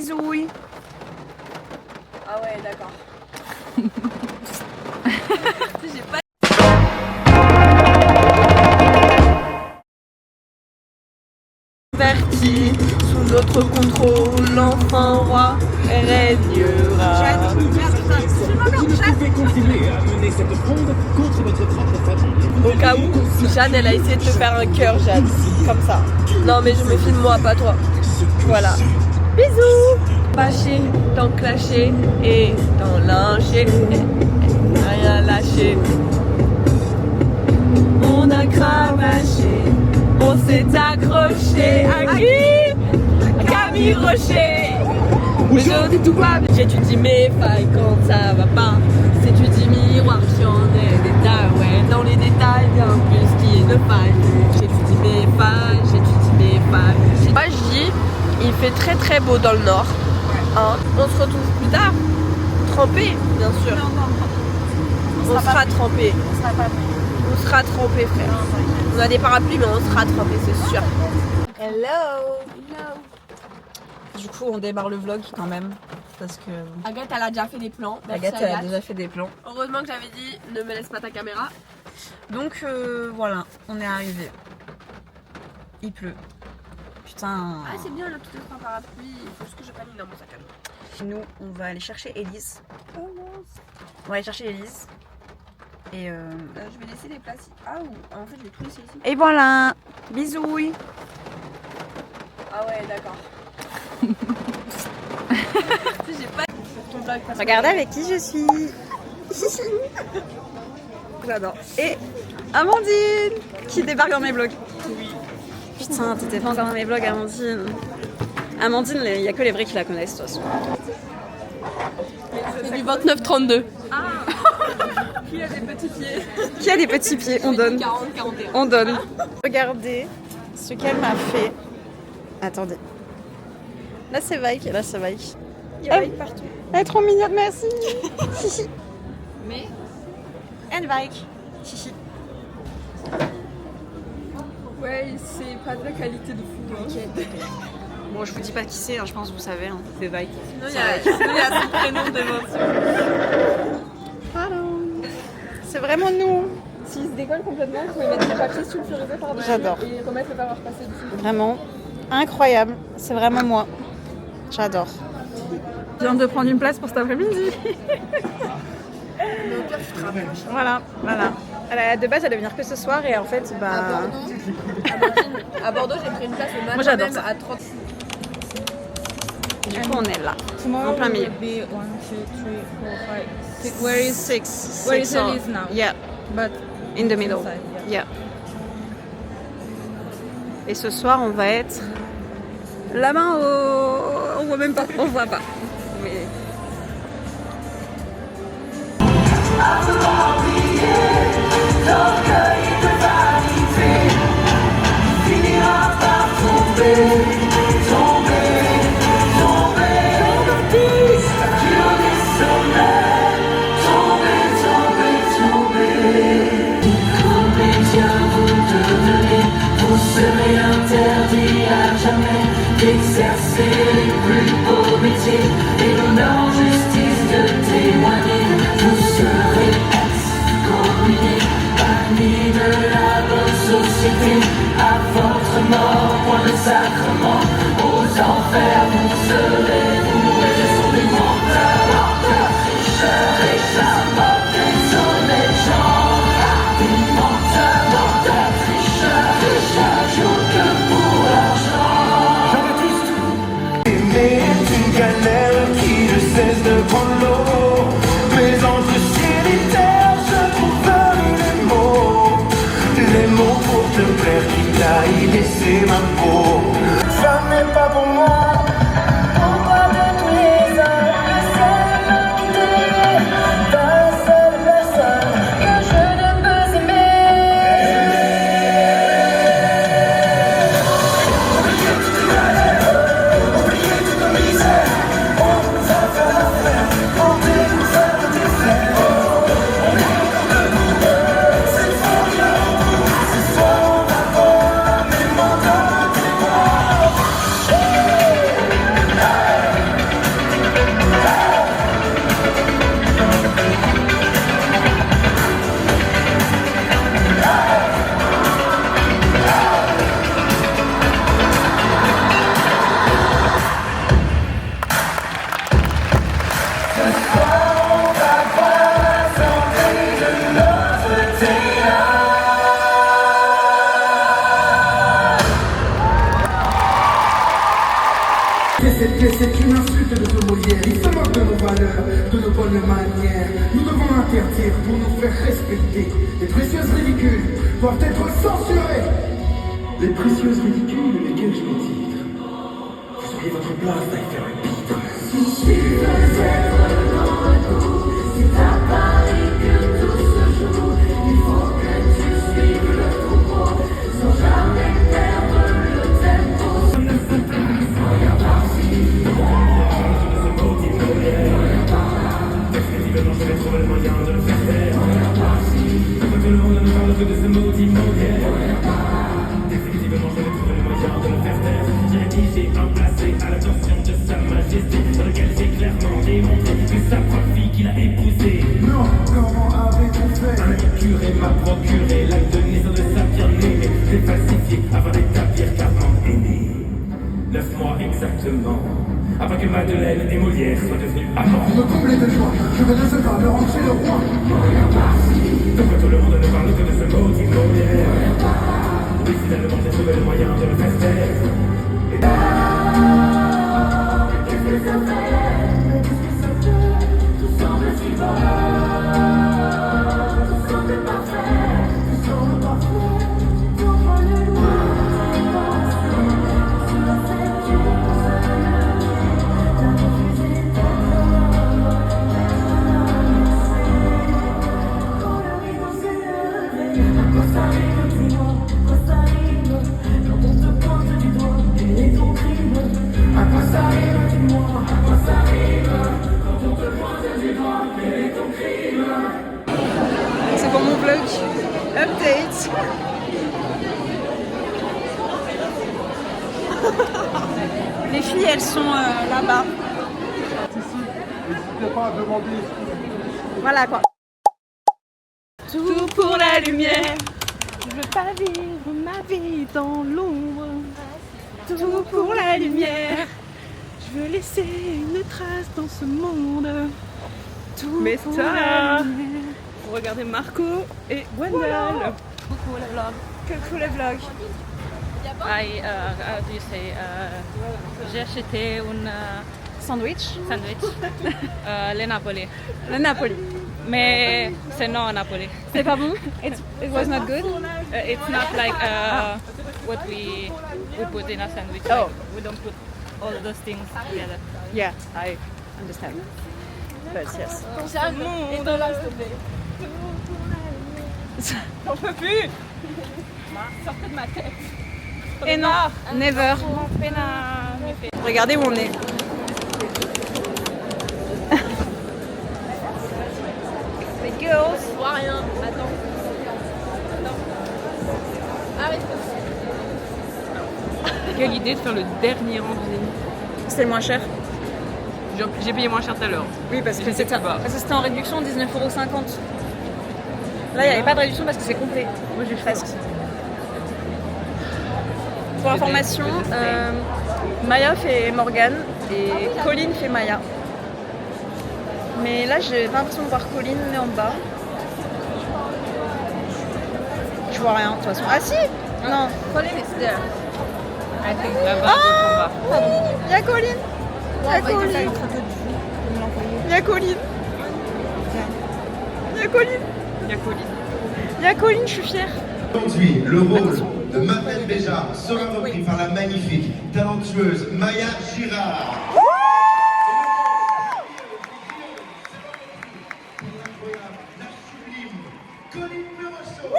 Bisouille. Ah ouais, d'accord. J'ai pas... Parti sous notre contrôle, l'enfant roi régnera. Au cas où, Jeanne elle a essayé de te faire un cœur, Jeanne, comme ça. Non mais je me filme moi, pas toi. Voilà. Bisous. Bâché, dans clashé et dans lynché, rien lâché. On a cravaché, on s'est accroché à qui? À Camille Rocher. Aujourd'hui tout va bien. J'étudie mes failles quand ça va pas. C'est du miroir sur des détails, ouais, dans les détails, bien plus qu'il ne faille. J'étudie mes failles, j'étudie mes failles. Moi je dis, il fait très très beau dans le nord. Hein, on se retrouve plus tard, trempé, bien sûr. Non. On sera trempé. On sera pas pris. On sera trempé, frère. On a des parapluies, mais on sera trempé, c'est sûr. Hello. Du coup, on démarre le vlog quand même. Parce que Agathe, elle a déjà fait des plans. Merci, Agathe, elle a déjà fait des plans. Heureusement que j'avais dit ne me laisse pas ta caméra. Donc voilà, on est arrivé. Il pleut. Putain. Ah, c'est bien le tout autre parapluie. Il faut juste que je pas mis dans mon sac à dos. Nous, on va aller chercher Élise. On va aller chercher Élise. Et Je vais laisser les places. Ah, en fait, je vais tout laisser ici. Et voilà. Bisouille. Ah ouais, d'accord. J'ai pas ton blague. Regardez avec qui je suis. J'adore. Et Amandine qui débarque dans mes vlogs. Oui. Putain, t'étais pas encore dans mes vlogs, Amandine. Amandine, il n'y a que les vrais qui la connaissent, de toute façon. C'est du 29-32. Ah. Qui a des petits pieds? Qui a des petits pieds? On donne. 40-41. On donne. Regardez ce qu'elle m'a fait. Attendez. Là, c'est Vaïk. Là, c'est Vaïk. Il y a Vaïk partout. Elle est trop mignonne, merci. Chichi. Mais Elle Vaïk. Chichi. ouais, c'est pas de la qualité de fou. Hein. Bon, je vous dis pas qui c'est, hein, je pense que vous savez. Hein. C'est Vaïk. Sinon, il y a son prénom devant. Hello. C'est vraiment nous. S'il se décolle complètement, vous pouvez mettre des papiers sulfurisés par-dessus. J'adore. Et remettre le fer à repasser dessus. Vraiment incroyable. C'est vraiment moi. J'adore. Je viens de prendre une place pour cet après-midi. Mais au pire, tu te rapproches. Voilà, voilà. De base, elle devait venir que ce soir et en fait, bah. À Bordeaux, j'ai pris une place le matin Moi, j'adore même ça. à 30. Du coup, on est là. En plein milieu. 6. Where is Six. Where Six is or- Elise now? Yeah, But in the middle. inside, Yeah. Et ce soir, on va être la main au... On voit même pas. On voit pas. Mais... D'exercer les plus beaux métiers et l'honneur en justice de témoigner. Vous serez excommuniés, bannis c'est une insulte de ce Molière. Il se moque de nos valeurs, de nos bonnes manières. Nous devons l'interdire pour nous faire respecter. Les précieuses ridicules doivent être censurées. Les précieuses ridicules, lesquelles je les titre. Vous auriez votre place à y faire une pitre. Si tu veux être dans le coup, c'est à Paris que tout se joue. Il faut que tu suives le troupeau, sans jamais perdre le tempo. Regarde par-ci, regarde par-là. Définitivement, je vais trouver le moyen de le faire taire. Regarde par-ci, tout le monde ne parle que de ce maudit Molière. Regarde par-là. Définitivement, je vais trouver le moyen de le faire taire. J'ai dit, j'ai emplacé à l'attention de sa majesté, dans lequel j'ai clairement démontré que sa propre fille qu'il a épousée. Non, comment avez-vous fait? Un ami curé m'a procuré l'acte de naissance de sa bien-aimée. J'ai falsifié avant d'établir qu'avant est né. 9 mois exactement, avant que Madeleine et Molière soient devenus amants. Vous me comblez de joie, je vais de ce pas me rendre chez le roi. Regarde par-ci, pourquoi tout le monde ne parle que de ce maudit Molière? Oui, finalement j'ai trouvé le moyen de le faire taire. Qu'est-ce que ça fait? Qu'est-ce que ça fait? Tout semble si beau, tout semble parfait, tout semble parfait. Ton point de loin, sur la ceinture, la refusée quand le rideau s'est levé. À quoi ça rime, dis-moi, à quoi ça rime? Quand on te pointe du doigt, quel est ton crime? À quoi ça rime, dis-moi, à quoi ça rime? Quand on te pointe du doigt, quel est ton crime? C'est pour mon vlog. Update. Les filles, elles sont là-bas. N'hésitez pas à demander. Voilà quoi. Tout pour la lumière. Je veux pas vivre ma vie dans l'ombre. Tout pour la lumière. Je veux laisser une trace dans ce monde. Tout Mais pour ça, la lumière. Vous regardez Marco et Gwendal. Coucou les vlogs. Coucou les vlogs. How do you say? J'ai acheté un Sandwich. sandwich, le Napoli. Le Napoli. Mais c'est non à Napoli. C'est pas bon? It was not good? It's not like what we put in a sandwich. Oh. Like, we don't put all those things together. Yeah, I understand. But yes. J'en peux plus. Sortez de ma tête. Et non, never. Regardez où on est. Les girls. Je vois rien. Attends. Ah oui. Quelle idée de faire le dernier rang du Zénith. C'est le moins cher. J'ai payé moins cher tout à l'heure. Oui, parce que J'étais c'était plus bas. en réduction 19,50 €. Là, il n'y avait pas de réduction parce que c'est complet. Moi j'ai Presque. Pour information, Maya fait Morgane et Colline fait Maya. Mais là, j'ai pas l'impression de voir Colline en bas. Je vois rien de toute façon. Ah si! Non. Colline is there. I think là-bas, Ah! Il y a Colline! Il y a Colline! Il y a Colline! Il y a Colline! Il y a Colline. Il y a Colline, je suis fière. Aujourd'hui, le rôle de Madeleine Béjart sera repris par la magnifique, talentueuse Maya Girard. La sublime Colline Meursault.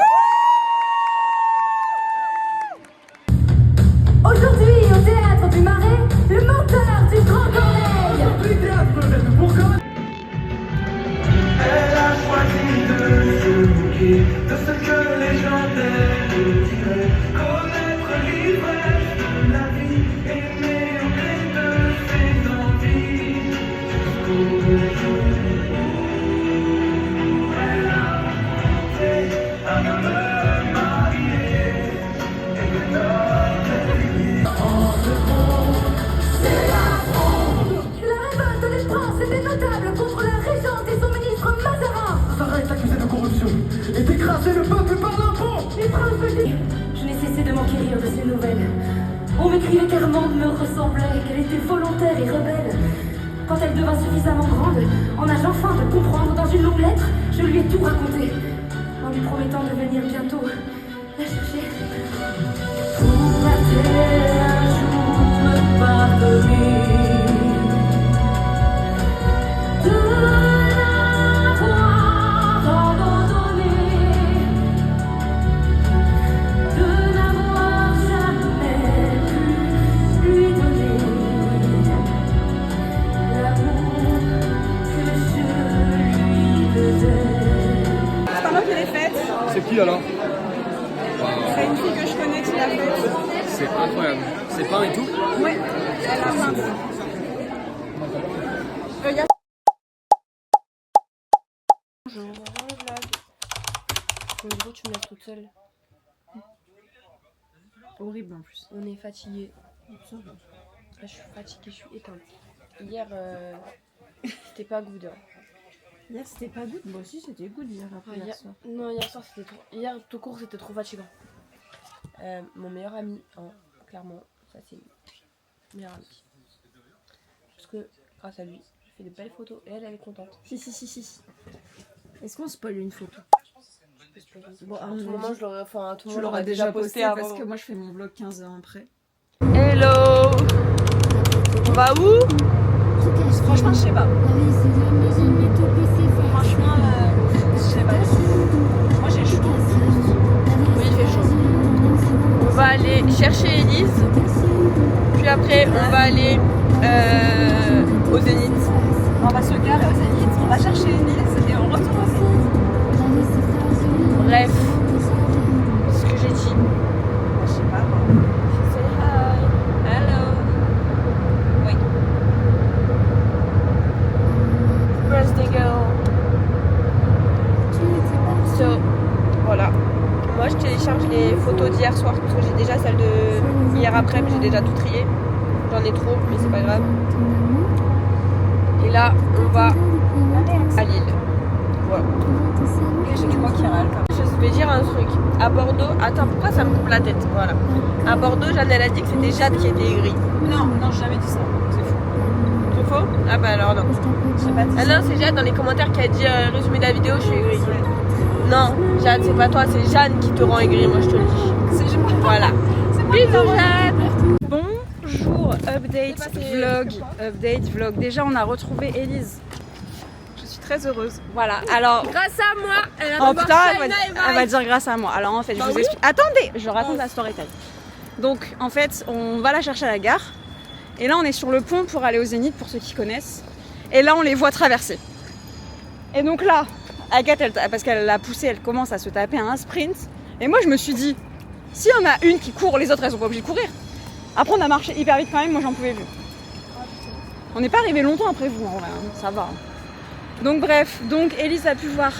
Aujourd'hui, au théâtre du Marais, le menteur du Grand Corneille. Elle a choisi de se moquer de ce que les gens d'elle diraient. Connaître l'ivresse de la vie, aimer au gré de ses envies. Jusqu'au jour où elle a rencontré un homme marié et une homme La révolte des princes était notable contre la régente et son ministre Mazarin. S'arrête accusé de corruption et d'écraser le peuple par l'impôt. Les princes me disent. Je n'ai cessé de m'enquérir de ces nouvelles. On m'écrivait qu'Armande me ressemblait, qu'elle était était volontaire et rebelle. Quand elle devint suffisamment grande, en âge enfin de comprendre, dans une longue lettre, je lui ai tout raconté, en lui promettant de venir bientôt la chercher. Pourra-t-elle un jour me pardonner de l'avoir abandonné, de n'avoir jamais pu lui donner l'amour que je lui devais. C'est pas moi qui l'ai faite. C'est qui alors? C'est une fille que je connais qui l'a faite. C'est incroyable. C'est peint et tout? Ouais, elle a peint. Bonjour. En gros, tu me laisses toute seule. Horrible en plus. On est fatigué. Je suis fatiguée, je suis éteinte. Hier, c'était pas good. Hein. Hier c'était pas good. Moi aussi c'était good hier après Hier soir. Non, hier soir c'était trop. Hier tout court c'était trop fatigant. Mon meilleur ami, hein, clairement, ça c'est meilleur ami. Parce que grâce à lui, je fais de belles photos et elle est contente. Si. Est-ce qu'on spoil une photo? Bon, à tout moment, je l'aurais, enfin, tout le Tu monde l'auras l'aurait déjà posté avant. parce que moi je fais mon vlog 15 heures après. Hello. On va où? Franchement je sais pas. Franchement je sais pas. Moi j'ai chaud. Oui, il fait chaud. On va aller chercher Elise. Puis après, on va aller au Zénith. On va se garer au Zénith, on va chercher Elise et on retourne au Zénith. Bref, ce que j'ai dit. Je sais pas. Say hi. Hello. Oui. Birthday girl. So, voilà. Moi, je télécharge les photos d'hier soir parce que j'ai déjà celle de hier après, mais j'ai déjà tout trié. J'en ai trop, mais c'est pas grave. Et là, on va à Lille. Voilà. Je crois qu'il y a un Je vais dire un truc. À Bordeaux, attends, pourquoi ça me coupe la tête? Voilà. À Bordeaux, Jeanne, elle a dit que c'était Jade qui était aigrie. Non, j'ai jamais dit ça. C'est faux. C'est faux? Ah bah alors non. J'ai pas dit Ah non, c'est Jade dans les commentaires qui a dit résumé de la vidéo, je suis aigrie. Non, Jade, c'est pas toi, c'est Jeanne qui te rend aigrie, moi je te le dis. C'est Voilà. Bisous Jade. Bonjour, update vlog. Déjà on a retrouvé Elise. Je suis très heureuse. Voilà, alors... Grâce à moi, elle a Oh pu voir putain, China et elle va Vice. dire grâce à moi. Alors en fait, je vous explique. Attendez, je raconte la story time. Donc en fait, on va la chercher à la gare. Et là, on est sur le pont pour aller au Zénith, pour ceux qui connaissent. Et là, on les voit traverser. Et donc là, Agathe, parce qu'elle l'a poussée, elle commence à se taper un sprint. Et moi, je me suis dit, s'il y en a une qui court, les autres, elles sont pas obligées de courir. Après, on a marché hyper vite quand même, moi, j'en pouvais plus. On n'est pas arrivé longtemps après vous, en vrai, hein, ça va. Donc bref, Elise a pu voir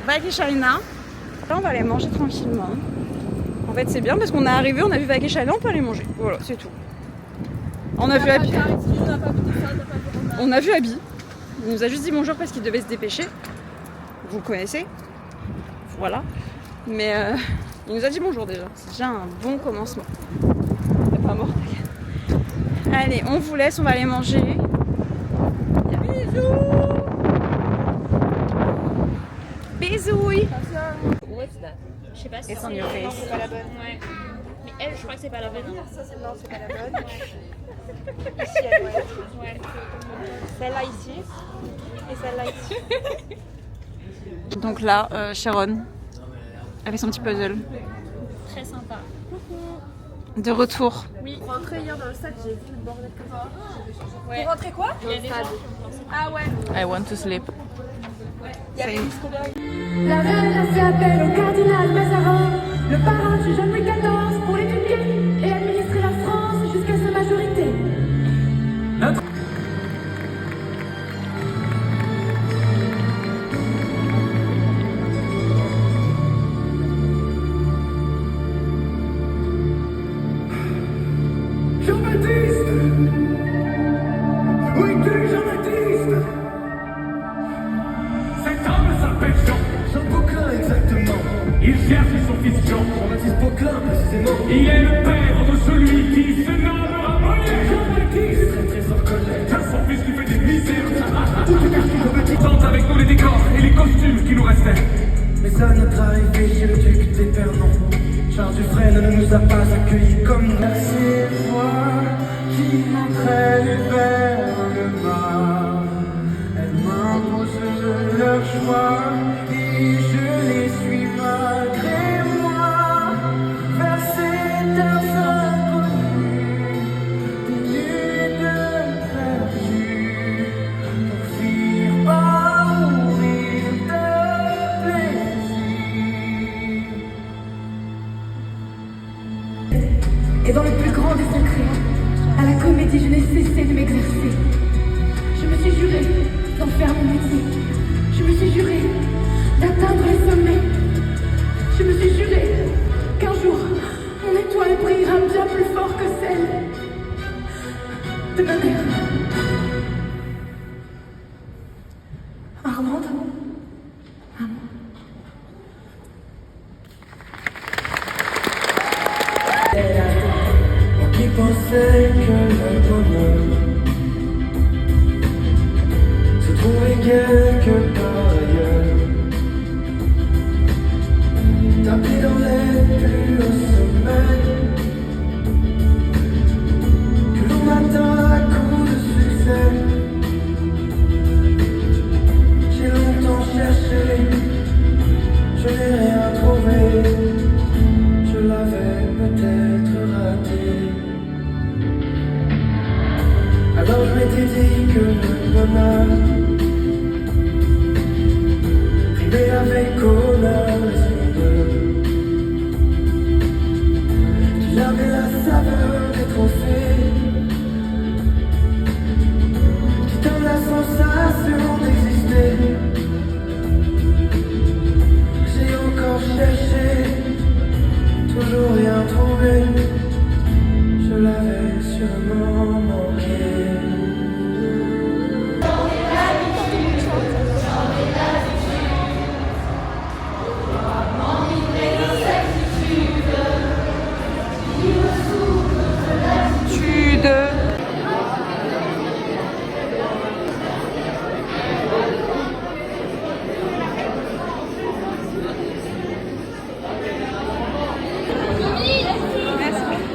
Vague et Shalina. Là, on va aller manger tranquillement. En fait, c'est bien parce qu'on est arrivé, on a vu Vague et Shalina, on peut aller manger. Voilà, c'est tout. On a vu Abby. On a vu Abby. Il nous a juste dit bonjour parce qu'il devait se dépêcher. Vous le connaissez. Voilà. Mais il nous a dit bonjour déjà. C'est déjà un bon commencement. C'est pas mort. Allez, on vous laisse, on va aller manger. Bisous. Bisous. Je sais pas si It's on your face. c'est pas la bonne. Ouais. Mais elle, je crois que c'est pas la bonne. Non, c'est pas la bonne. Ici, elle, ouais. Ouais. Celle-là ici. Et celle-là ici. Donc là, Sharon, elle fait son petit puzzle. Très sympa. De retour. Oui. Pour rentrer hier dans le stade, j'ai vu le bordel comme ça. Ouais. Pour rentrer quoi? Il y a des gens. Ah ouais. I want to sleep. Il y a plus que La reine a fait appel au cardinal Mazarin, le parrain du jeune Louis XIV, pour l'éduquer et administrer la France jusqu'à sa majorité. Jean-Baptiste! Oui, tu es Jean-Baptiste! Cet homme s'appelle Jean. Jean Beauclin, exactement. Il cherche son fils Jean. Jean-Baptiste Beauclin, précisément. Il est le père de celui qui se nommera Molière. Jean-Baptiste! Très très sont les décors et les costumes qui nous restaient. Mais à notre arrivée chez le duc d'Épernon, Charles Dufresne ne nous a pas accueillis comme nous. Ces voix qui m'entraînent vers le bas, elles m'imposent leur choix et je les suis malgré moi vers cette terre inconnue, des lunes perdues, pour fuir par mourir de plaisir. Et dans le plus grand des secrets, à la comédie, je n'ai cessé de m'exercer. Je me suis juré d'en faire mon métier. Je me suis juré d'atteindre les sommets. Je me suis juré qu'un jour, mon étoile brillera bien plus fort que celle de ma mère. Armande, Moi qui pensais que le bonheur se trouvait quelque part ailleurs, tapé dans les plus hauts sommets, que l'on atteint à coup de succès. J'ai longtemps cherché, je n'ai rien trouvé, je l'avais peut-être raté. Alors je m'étais dit que le bonheur rimait avec honneur et splendeur, qu'il avait la saveur des trophées, qui donne la sensation d'exister. J'ai encore cherché, toujours rien trouvé, je l'avais sûrement manqué.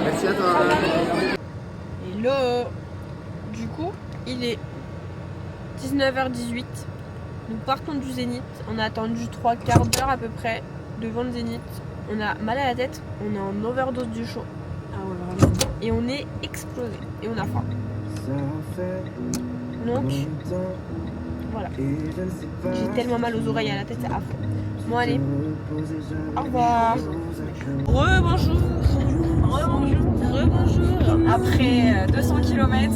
Merci à toi. Hello. Du coup, il est 19h18. Nous partons du Zénith. On a attendu 3 quarts d'heure à peu près devant le Zénith. On a mal à la tête. On est en overdose du chaud. Ah ouais, vraiment. Et on est explosé. Et on a faim. Donc, voilà. J'ai tellement mal aux oreilles et à la tête, c'est affreux. Bon, allez. Au revoir. Rebonjour. Rebonjour. Après 200 km.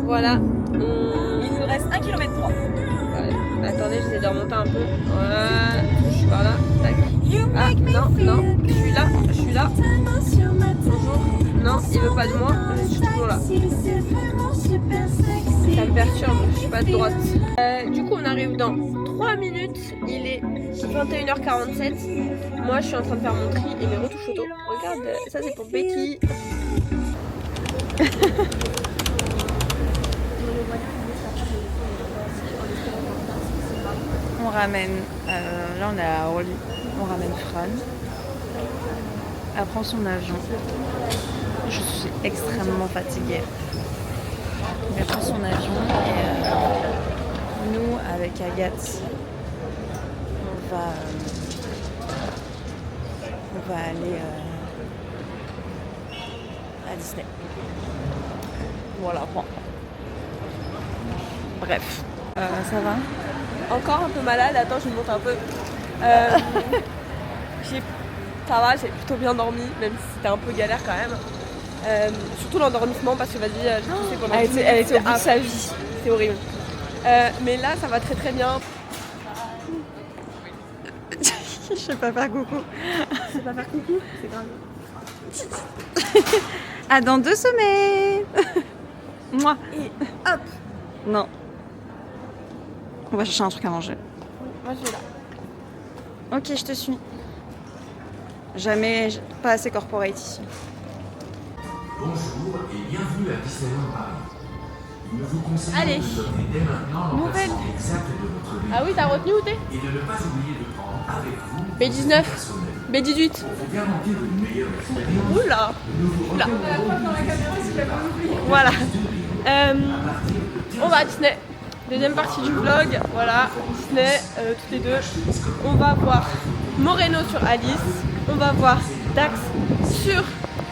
Voilà. Il nous reste 1 km 3. Voilà. Attendez, j'essaie de remonter un peu. Voilà. Je suis par là. Tac. Ah, non. Je suis là. Bonjour. Non, il veut pas de moi. Je suis toujours là. Ça me perturbe, je suis pas de droite. Du coup, on arrive dans 3 minutes. Il est 21h47. Moi, je suis en train de faire mon tri et mes retouches photos. Regarde, ça c'est pour Becky. On ramène, là on est à Orly, on ramène Fran. Elle prend son avion. Je suis extrêmement fatiguée. Elle prend son avion et nous, avec Agathe, on va aller à Disney. Voilà, bon. Bref, ça va? Encore un peu malade, attends, je monte un peu. Ça va, j'ai plutôt bien dormi, même si c'était un peu galère quand même. Surtout l'endormissement, parce que vas-y, j'ai poussé pendant 10 minutes, elle était au bout de sa vie. C'est horrible. Mais là, ça va très très bien. Je sais pas faire coucou. Je sais pas faire coucou, c'est grave. À dans 2 semaines. Moi. Et hop. Non. On va chercher un truc à manger. Moi je vais là. Ok, je te suis. Jamais, pas assez corporate ici. Bonjour et bienvenue à Disneyland Paris. Allez, nouvelle. Ah oui, t'as retenu où t'es? B19, B18. Oula, oula. Voilà. On va à Disney. Deuxième partie du vlog. Voilà, Disney, toutes les deux. On va voir Moreno sur Alice. On va voir Dax sur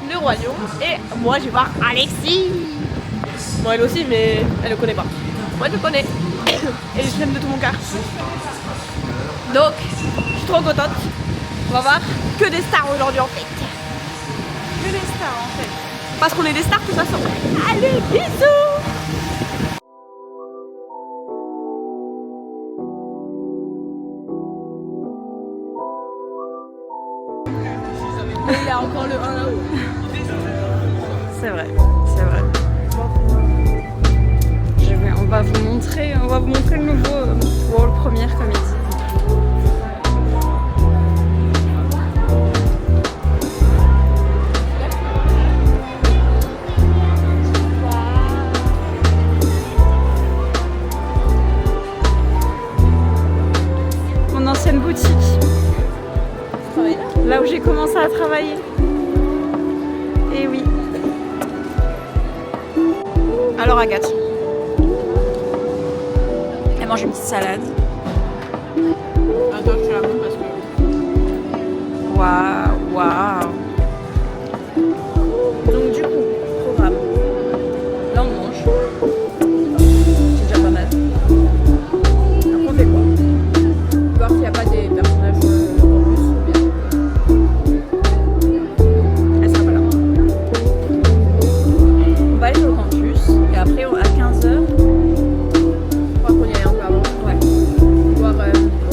le Royaume. Et moi, je vais voir Alexis. Bon, elle aussi, mais elle ne connaît pas. Moi, je le connais. Et je l'aime de tout mon cœur. Donc, je suis trop contente. On va voir que des stars aujourd'hui, en fait. Que des stars, en fait. Parce qu'on est des stars, de toute façon. Allez, bisous! Mais il y a encore le 1 là-haut. C'est vrai, c'est vrai. On va vous montrer le nouveau World Premiere Comedy. Mon ancienne boutique. Là où j'ai commencé à travailler. Et oui. Alors Agathe. Elle mange une petite salade. Attends, je te la montre parce que... Waouh, waouh. Donc du coup, programme. Là on mange. C'est déjà pas mal. Après on fait quoi? Voir s'il n'y a pas des personnages en plus ou bien... Elle sera pas là. On va aller sur le campus. Et après à 15h. Je crois qu'on y allait un peu avant. Ouais. Voir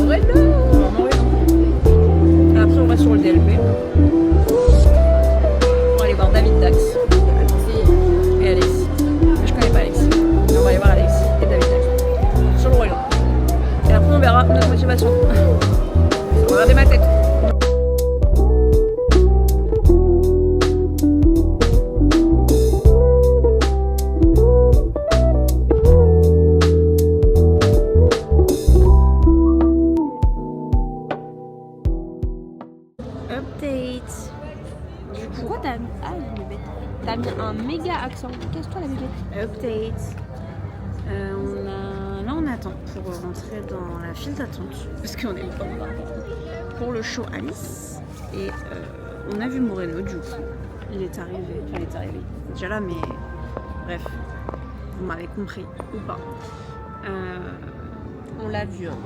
Moreno. Et après on va sur le DLP. On va aller voir David Dax. Et Alexis. Mais je connais pas Alexis. Mais on va aller voir Alexis et David Dax. Sur le Royaume. Et après on verra notre motivation. Regardez ma tête. Update. Pourquoi t'as mis... Ah, la bébête. T'as mis un méga accent. Casse-toi la bébête. Update. Là on attend pour rentrer dans la file d'attente parce qu'on est pas pour le show Alice et on a vu Moreno du coup. Il est arrivé déjà là, mais bref, vous m'avez compris ou pas. On l'a vu. Hein.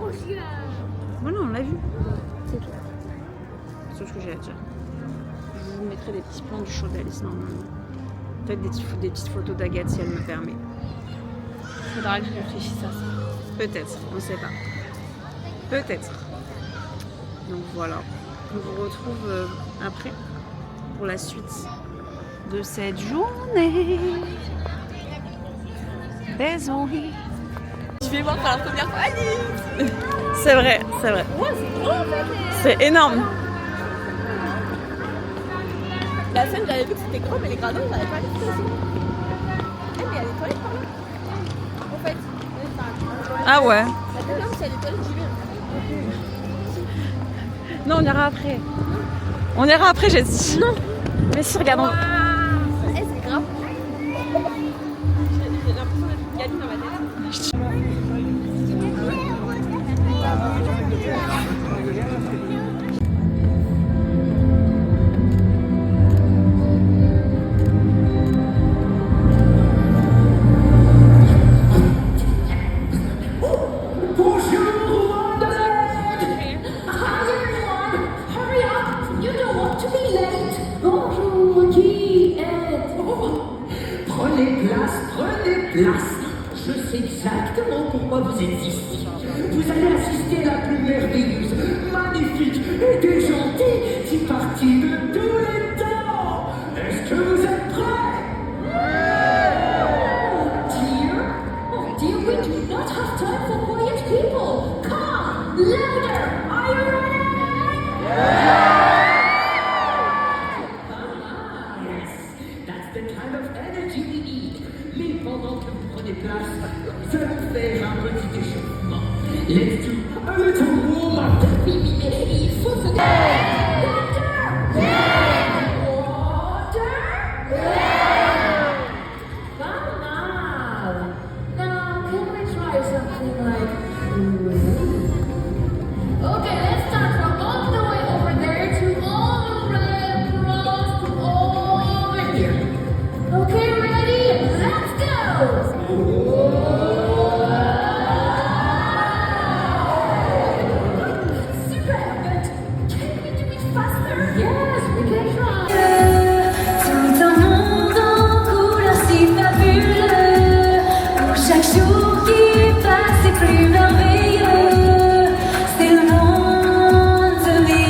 Voilà, on l'a vu. C'est tout. C'est tout ce que j'ai à dire. Je vous mettrai des petits plans du show d'Alice normalement. Peut-être des petites photos d'Agathe si elle me permet. Faudra que je réfléchisse à ça. Peut-être, on ne sait pas. Peut-être. Donc voilà. On vous retrouve après pour la suite de cette journée. Désolé. Je vais voir pour la première fois Alice. C'est vrai, c'est vrai. Ouais, c'est trop en fait. C'est énorme. La scène, j'avais vu que c'était grand, mais les gradins, j'avais pas vu que c'était. Eh, mais il y a des toilettes par là. En fait. Ah ouais. La tête là où il y a des toilettes, j'y vais. Non, on ira après. On ira après, j'ai dit. Non. Mais si, regardons. Eh, c'est grave. J'ai l'impression d'être une gamine dans ma tête. Je sais exactement pourquoi vous êtes ici. Vous allez assister à la plus merveilleuse, magnifique et déjantée tea party de tous les temps. Est-ce que vous êtes prêts? Dear, oh dear, we do not have time for quiet people. Come, louder. Are you ready? Yes, that's the kind of energy we need. Mais pendant que vous prenez place Let's do a little warm-up. Il faut se... Now, can we try something like... Okay, let's start from all the way over there to all the way across to over here. Okay, ready? Let's go! Super, but can we do it faster? Yes, we can try. Tout un monde en couleur si fabuleux. Pour chaque jour qui passe, c'est plus merveilleux. C'est le monde de mes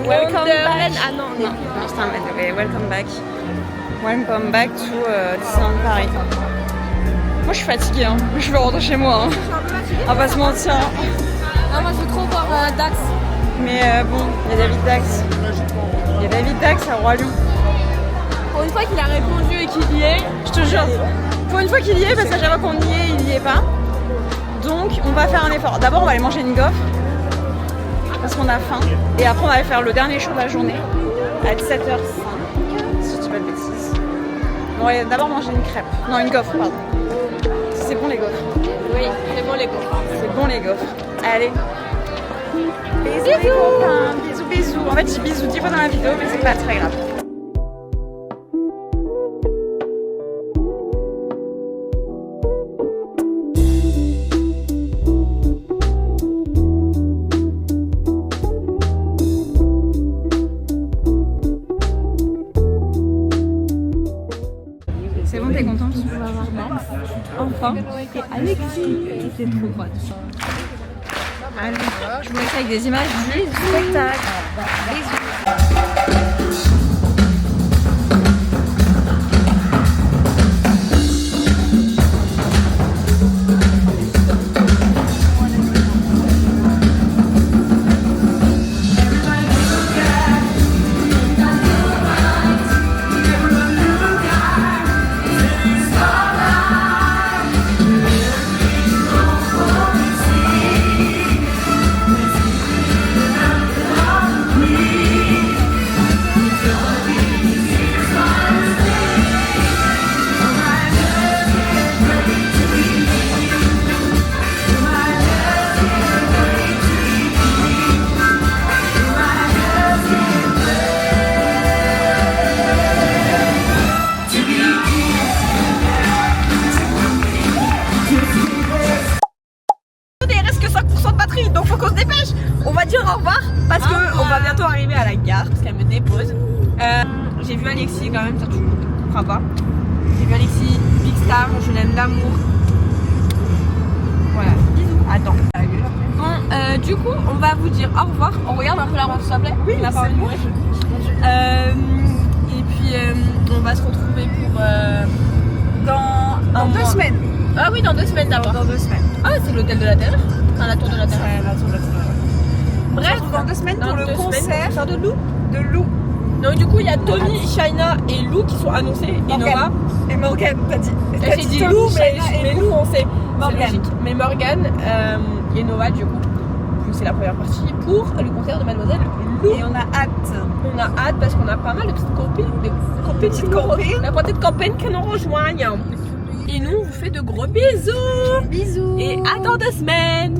Welcome back. Ah non, c'est un mais welcome back. Welcome back to Disneyland Paris. Moi je suis fatiguée, hein. Je vais rentrer chez moi. Hein. On va pas se mentir. Ah, moi je veux trop voir Dax. Mais bon, il y a David Dax. Il y a David Dax à Roi Loup. Pour une fois qu'il a répondu et qu'il y est, Je te jure. Pour une fois qu'il y est, parce qu'à chaque fois qu'on y est, il y est pas. Donc on va faire un effort. D'abord on va aller manger une gaufre. Parce qu'on a faim. Et après on va aller faire le dernier show de la journée à 17h05. Si je dis pas de bêtises. On va d'abord manger une crêpe. Non, une gaufre, pardon. C'est bon les gaufres. oui, c'est bon les copains. C'est bon les gaufres. Allez. Bisous les copains. Bisous bisous. En fait j'ai bisous 10 fois dans la vidéo mais c'est pas très grave. C'est bon, t'es contente? On va voir Dax, enfin, et Alexis, c'est trop fun. Allez, je vous laisse avec des images du spectacle. Bisous. Donc faut qu'on se dépêche. On va dire au revoir parce que on va bientôt arriver à la gare parce qu'elle me dépose. J'ai vu Alexis quand même, ça tu ne crois pas. J'ai vu Alexis, Big Star, je l'aime d'amour. Voilà, bisous. Attends. Bon, du coup, on va vous dire au revoir. On regarde un peu la route, s'il te plaît. Oui, la parole. Et puis on va se retrouver pour dans 2 semaines. Ah oui, dans 2 semaines d'abord. Dans 2 semaines. Ah, c'est l'hôtel de la Terre. Enfin, la tour de la Terre. Ouais, la tour de la Terre. Bref, dans 2 semaines pour le concert de Lou. De Lou. Donc du coup, il y a Tommy, Shaina et Lou qui sont annoncés. Et Nova. Et Morgane, t'as dit. J'ai dit Lou, mais Lou, on sait. Morgane. Mais Morgane et Nova, du coup, c'est la première partie pour le concert de Mademoiselle Lou. Et on a hâte. On a hâte parce qu'on a pas mal de petites copines. Petites copines. La petite copine qui nous rejoignent. Et nous, on vous fait de gros bisous. Bisous. Et à dans 2 semaines.